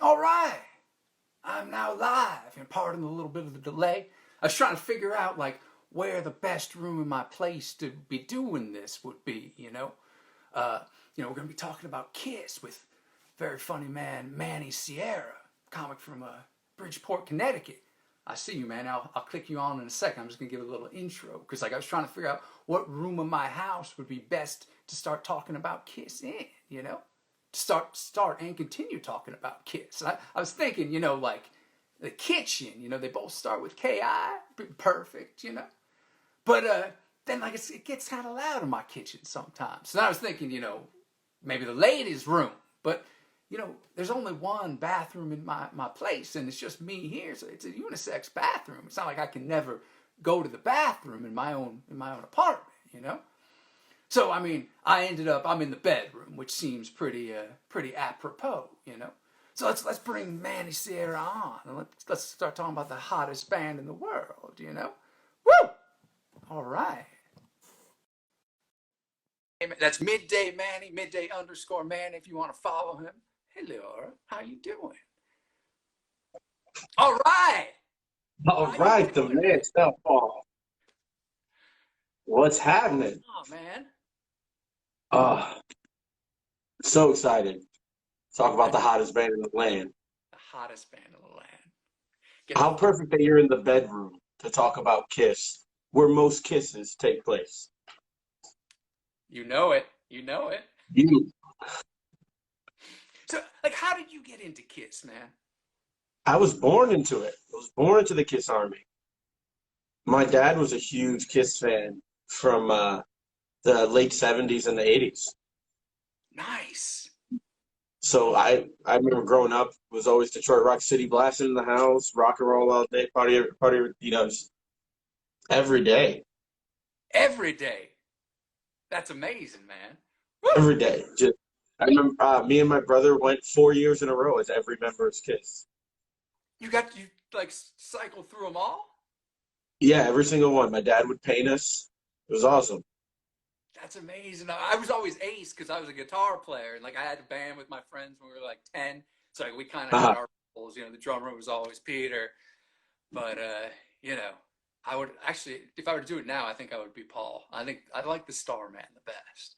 All right, I'm now live, and pardon a little bit of the delay. I was trying to figure out like where the best room in my place to be doing this would be. Uh, we're gonna be talking about Kiss with very funny man Manny Sierra, comic from Bridgeport, Connecticut. I see you, man. I'll click you on in a second. I'm just gonna give a little intro because like I was trying to figure out what room of my house would be best to start talking about Kiss in. Start and continue talking about Kiss. I was thinking, like the kitchen. They both start with K-I. Perfect. But then like it gets kind of loud in my kitchen sometimes. So I was thinking, maybe the ladies' room. But there's only one bathroom in my place, and it's just me here. So it's a unisex bathroom. It's not like I can never go to the bathroom in my own apartment. So I mean, I'm in the bedroom, which seems pretty apropos. So let's bring Manny Sierra on, and let's start talking about the hottest band in the world. Woo! All right. That's midday Manny, midday_Manny if you want to follow him. Hey Laura, how you doing? All right. All right, the man, Southpaw. What's happening? Oh man. Uh, so excited. Talk about the hottest band in the land. The hottest band in the land. How perfect that you're in the bedroom to talk about Kiss, where most kisses take place. You know it. You know it. You. So, like, how did you get into Kiss, man? I was born into it. I was born into the Kiss Army. My dad was a huge Kiss fan from the late 70s and the 80s. Nice. So I remember growing up, it was always Detroit Rock City blasting in the house, rock and roll all day, party, just every day. Every day. That's amazing, man. Woo! Every day. I remember me and my brother went 4 years in a row as every member's Kiss. You like cycle through them all? Yeah, every single one. My dad would paint us. It was awesome. That's amazing. I was always ace because I was a guitar player, and like I had a band with my friends when we were like 10. So like, we kind of had our roles. The drummer was always Peter, but I would actually, if I were to do it now, I think I would be Paul. I think I like the Starman the best.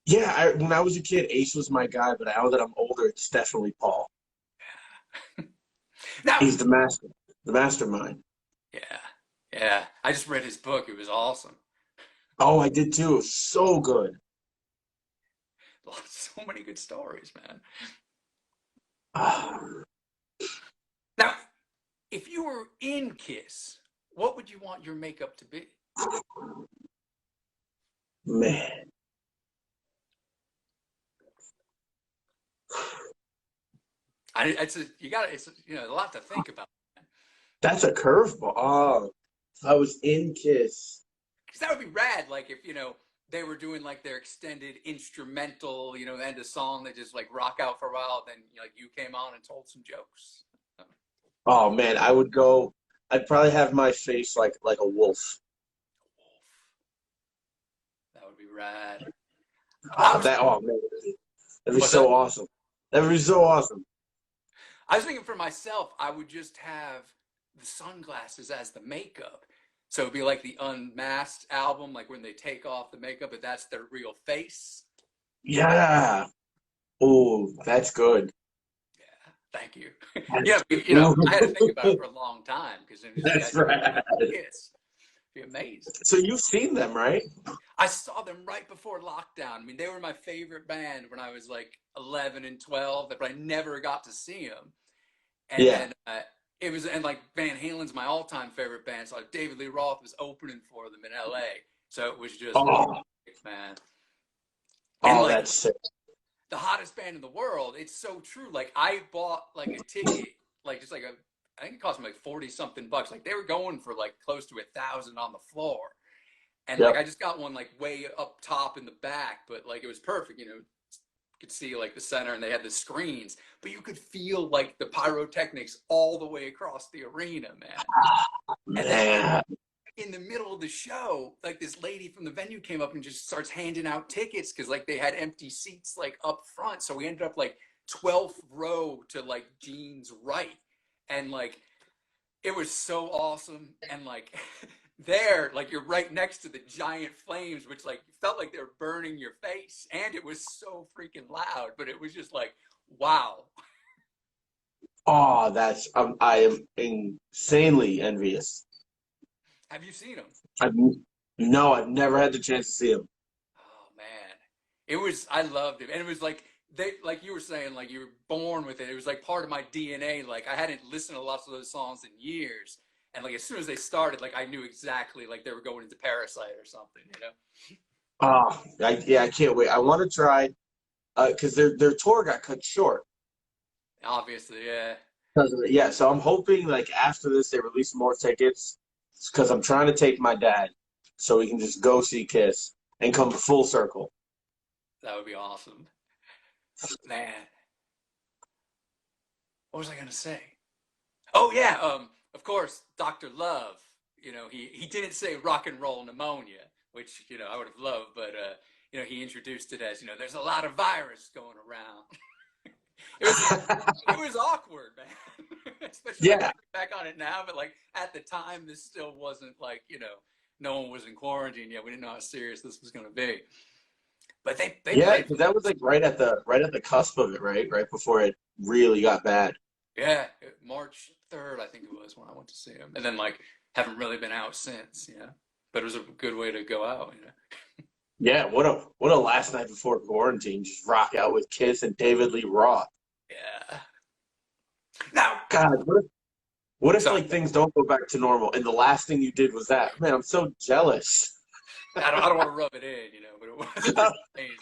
Yeah, when I was a kid, Ace was my guy, but now that I'm older, it's definitely Paul. Yeah. Now, he's the mastermind. Yeah. I just read his book. It was awesome. Oh, I did too. It was so good. So many good stories, man. Ah. Now, if you were in Kiss, what would you want your makeup to be? Man. It's a lot to think about. That's a curveball. Oh, I was in Kiss. Because that would be rad, like if, they were doing like their extended instrumental, end of song, they just like rock out for a while, then you came on and told some jokes. Oh man, I'd probably have my face like a wolf. That would be rad. Man, that'd be so awesome. That'd be so awesome. I was thinking for myself, I would just have the sunglasses as the makeup. So it'd be like the Unmasked album, like when they take off the makeup, but that's their real face. Yeah. Oh, that's good. Yeah, thank you. I had to think about it for a long time because that's right. It'd be amazing. So you've seen them, right? I saw them right before lockdown. I mean, they were my favorite band when I was like 11 and 12, but I never got to see them. And then and like Van Halen's my all-time favorite band. So like David Lee Roth was opening for them in LA. So it was just, man. And that's sick. The hottest band in the world. It's so true. Like I bought like a ticket, like just like I think it cost me like 40 something bucks. Like they were going for like close to 1,000 on the floor. And like I just got one like way up top in the back, but like it was perfect, you could see like the center and they had the screens, but you could feel like the pyrotechnics all the way across the arena, man. And then in the middle of the show, like this lady from the venue came up and just starts handing out tickets because like they had empty seats like up front. So we ended up like 12th row to like Gene's right, and like it was so awesome, and like there, like you're right next to the giant flames, which like felt like they were burning your face, and it was so freaking loud, but it was just like, wow. Oh, I am insanely envious. Have you seen them? I've no, I've never had the chance to see him. Oh man, it was. I loved it, and it was like they, like you were saying, like you were born with it. It was like part of my DNA. Like I hadn't listened to lots of those songs in years, and like as soon as they started, like I knew exactly like they were going into Parasite or something, you know? Oh, yeah, I can't wait. I want to try because their tour got cut short. Obviously, yeah. 'Cause of it. Yeah, so I'm hoping like after this they release more tickets because I'm trying to take my dad so we can just go see Kiss and come full circle. That would be awesome, man. What was I gonna say? Oh yeah, of course, Dr. Love. You know, he didn't say rock and roll pneumonia, which you know I would have loved, but you know he introduced it as, you know, there's a lot of virus going around. It was it was awkward, man. Especially like Yeah, looking back on it now, but like at the time, this still wasn't like, you know, no one was in quarantine yet. We didn't know how serious this was gonna be. But they yeah, played because for that was like right at the cusp of it, right? Right before it really got bad. yeah, March 3rd, I think it was when I went to see him, and then like haven't really been out since, you know. But it was a good way to go out, you know. Yeah, what a last night before quarantine, just rock out with Kiss and David Lee Roth. Yeah. Now, God, what if sorry, like things don't go back to normal and the last thing you did was that? Man, I'm so jealous. I don't want to rub it in, you know, but it was pretty amazing.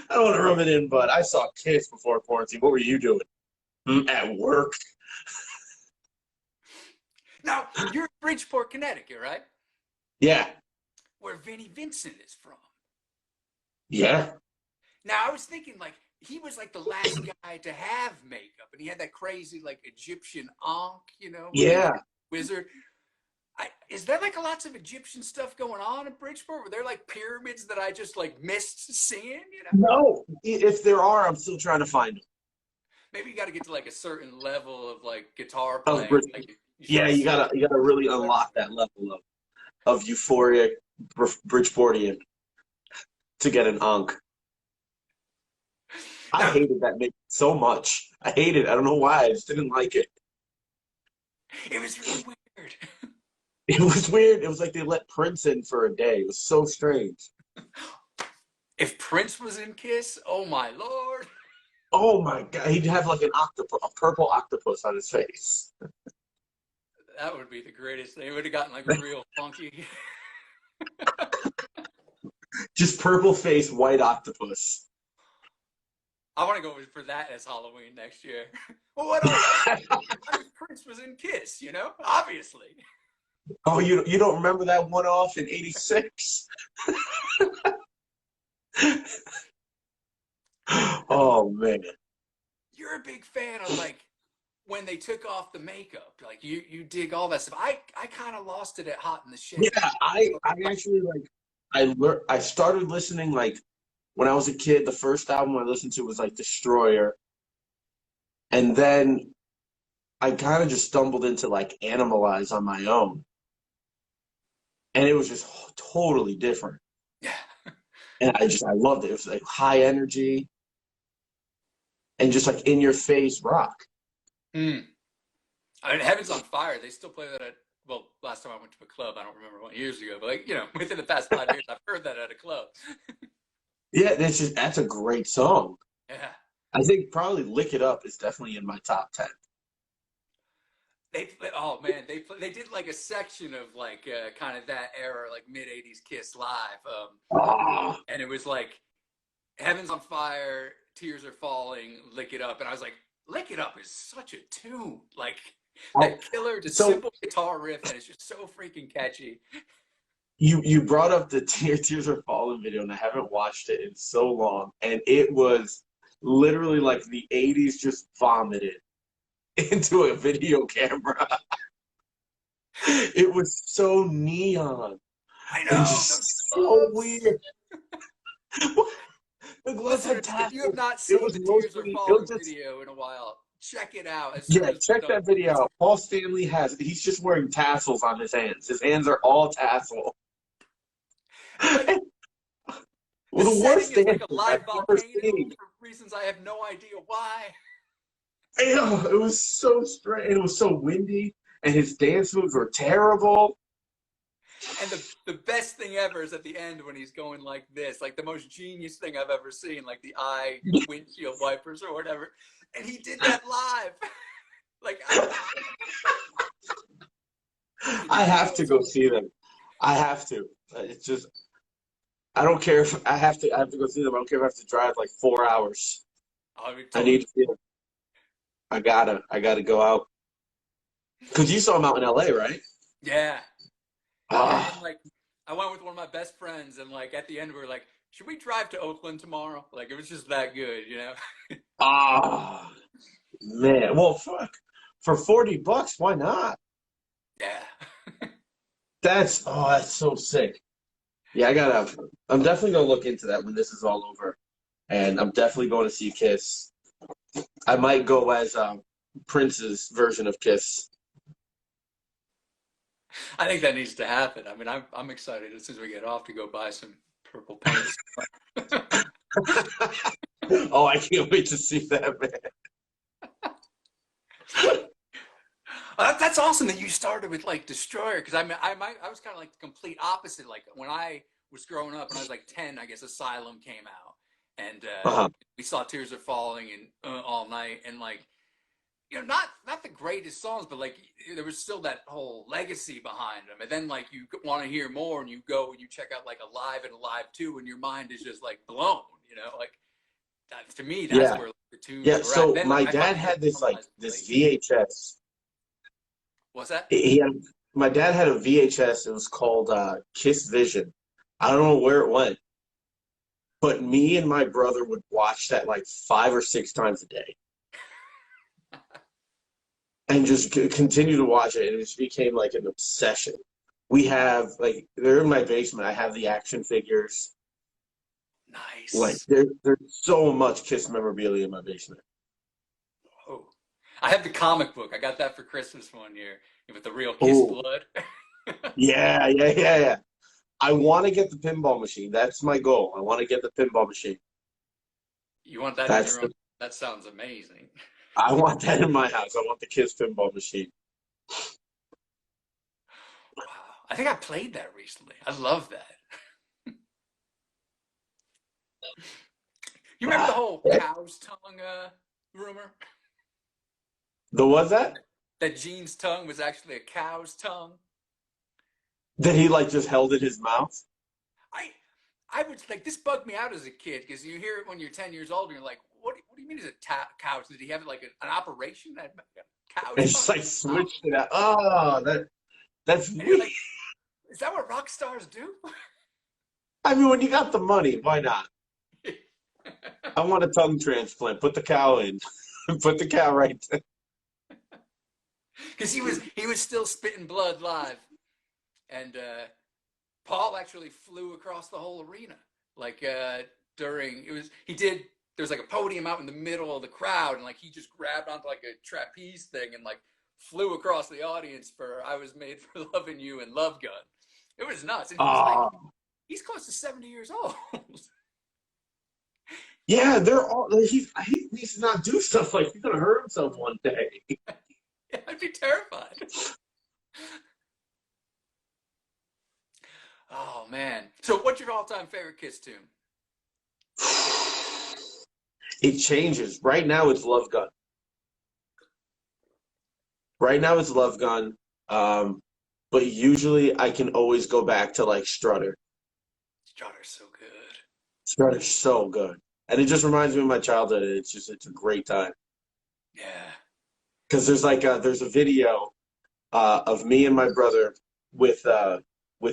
I don't want to rub it in, but I saw Kiss before quarantine. What were you doing? At work? Now, you're in Bridgeport, Connecticut, right? Yeah, Where Vinnie Vincent is from. yeah, Now, I was thinking, like, he was like the last guy to have makeup, and he had that crazy, like, Egyptian ankh, you know, where he was yeah. a wizard. Is there like lots of Egyptian stuff going on in Bridgeport? Were there like pyramids that I just like missed seeing? You know, No, if there are, I'm still trying to find them. maybe you got to get to like a certain level of like guitar Of playing. Brid- Like you yeah, start seeing you gotta really stuff. unlock that level of euphoria Bridgeportian to get an unk. I Now, hated that make so much. I hated it. I don't know why. I just didn't like it. it was really weird. It was weird. It was like they let Prince in for a day. It was so strange. If Prince was in Kiss, oh my lord, Oh my God. He'd have like an octopus, a purple octopus on his face. that would be the greatest thing. It would have gotten like real funky. Just purple face, white octopus. I want to go for that as Halloween next year. Well, what else? I mean, Prince was in Kiss, you know, obviously. Oh, you don't remember that one off in '86? Oh man. You're a big fan of like when they took off the makeup. Like you dig all that stuff. I kind of lost it at Hot in the Shade. Yeah, I actually like I started listening like when I was a kid. The first album I listened to was like Destroyer, and then I kind of just stumbled into like Animalize on my own, and it was just totally different. Yeah. And I loved it. It was like high energy and just like in your face rock. Mm. I mean, Heaven's on Fire. They still play that at, well, last time I went to a club, I don't remember what years ago, but like, you know, within the past 5 years, I've heard that at a club. Yeah, that's a great song. Yeah. I think probably Lick It Up is definitely in my top 10. Oh man, they did like a section of like kind of that era, like mid '80s Kiss live, Oh, and it was like Heaven's on Fire, Tears Are Falling, Lick It Up, and I was like, Lick It Up is such a tune, like oh, that killer, just so simple guitar riff, and it's just so freaking catchy. you brought up the Tears Are Falling video, and I haven't watched it in so long, and it was literally like the '80s just vomited into a video camera. It was so neon I and know just those so clubs. weird. The gloves had Listeners, if you have tassels. not It seen was the Tears Are mostly, it was Falling just, video in a while, check it out as soon yeah, as we're check done. that video out. Paul Stanley he's just wearing tassels on his hands. His hands are all tassel. And like the Well, the setting worst is like a dancing I've live ever volcano seen. for reasons I have no idea why. Ew, it was so strange. It was so windy, and his dance moves were terrible. And the best thing ever is at the end when he's going like this, like the most genius thing I've ever seen, like the eye windshield wipers or whatever. And he did that live. Like I have to go see them. I have to. It's just I don't care if I have to. I have to go see them. I don't care if I have to drive like 4 hours. I mean, I totally. need to see them. I gotta go out. Because you saw him out in LA, right? Yeah. Yeah, and Ah, like I went with one of my best friends and like at the end we were like, should we drive to Oakland tomorrow? Like it was just that good, you know? ah, man. Well, fuck. For $40, why not? Yeah. That's so sick. Yeah, I'm definitely gonna look into that when this is all over. And I'm definitely going to see Kiss. I might go as Prince's version of Kiss. I think that needs to happen. I mean, I'm excited as soon as we get off to go buy some purple paints. Oh, I can't wait to see that, man. That's awesome that you started with like Destroyer because I was kind of like the complete opposite. Like when I was growing up, when I was like 10, I guess Asylum came out, and Uh-huh. we saw Tears Are Falling and all night, and like not the greatest songs, but like there was still that whole legacy behind them. And then like you want to hear more, and you go and you check out like Alive and Alive 2, and your mind is just like blown. Like to me, that's Yeah. where like, the tunes Yeah. were at. And So then my I dad finally had this like realized this late. VHS. What's that? He had, my dad had a VHS. It was called Kiss Vision. I don't know where it went, but me and my brother would watch that like 5 or 6 times a day and just continue to watch it. And it just became like an obsession. We have like they're in my basement. I have the action figures. Like Nice. there's so much Kiss memorabilia in my basement. Oh, I have the comic book. I got that for Christmas one year with the real Kiss Oh, blood. yeah. I want to get the pinball machine. That's my goal. I want to get the pinball machine. You want that in That's your own? the, That sounds amazing. I want that in my house. I want the Kiss pinball machine. Wow. I think I played that recently. I love that. You remember the Ah, whole yeah. cow's tongue rumor? The was that? That Gene's tongue was actually a cow's tongue? That he like just held in his mouth? I I would like this bugged me out as a kid because you hear it when you're 10 years old and you're like, what do you mean is a cow? Did he have like an operation that cow's And tongue? just like switched it out. Oh, that's And you're weird. like, is that what rock stars do? I mean, when you got the money, why not? I want a tongue transplant. Put the cow in. Put the cow right there. Because he was still spitting blood live, and Paul actually flew across the whole arena. Like during it was he did there was like a podium out in the middle of the crowd, and like he just grabbed onto like a trapeze thing and like flew across the audience for "I Was Made for Loving You" and "Love Gun." It was nuts, and Oh, he's close to 70 years old. yeah. They're all. He needs to not do stuff like he's gonna hurt himself one day. I'd be terrified. Oh man! So, what's your all-time favorite Kiss tune? It changes. Right now, it's Love Gun. Right now, it's Love Gun. Um, but usually, I can always go back to like Strutter. Strutter's so good. Strutter's so good, and it just reminds me of my childhood. It's a great time Yeah. because there's a video of me and my brother with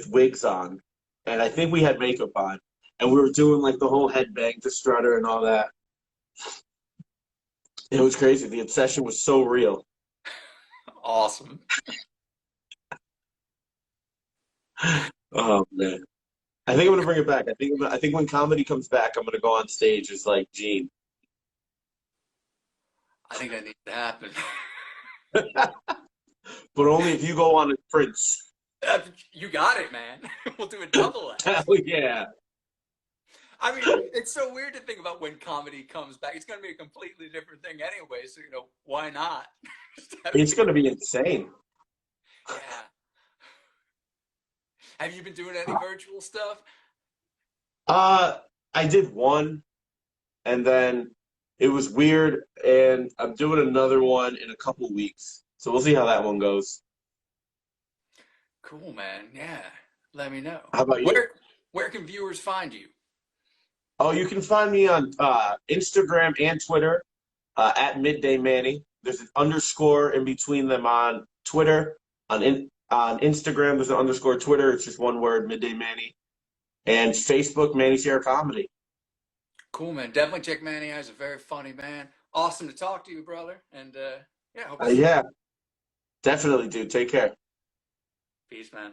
wigs on, and I think we had makeup on, and we were doing like the whole headbang to Strutter and all that. It was crazy. The obsession was so real. Awesome. Oh man. I think I'm gonna bring it back. I think when comedy comes back, I'm gonna go on stage as like Gene. I think that needs to happen. But only if you go on as Prince. You got it, man. We'll do a double Hell act. yeah. I mean, it's so weird to think about when comedy comes back. It's going to be a completely different thing anyway, so, why not? Just have It's it gonna be- be insane. yeah. Have you been doing any virtual stuff? Uh, I did one and then it was weird, and I'm doing another one in a couple weeks. So we'll see how that one goes. Cool, man. Yeah. Let me know. How about you? Where can viewers find you? Oh, you can find me on Instagram and Twitter at Midday Manny. There's an underscore in between them on Twitter. On Instagram, there's an underscore. Twitter, it's just one word, Midday Manny. And Facebook, Manny Sierra Comedy. Cool, man. Definitely check Manny out. He's a very funny man. Awesome to talk to you, brother. And yeah, hope to see you. Yeah, definitely, dude. Take care. Peace, man.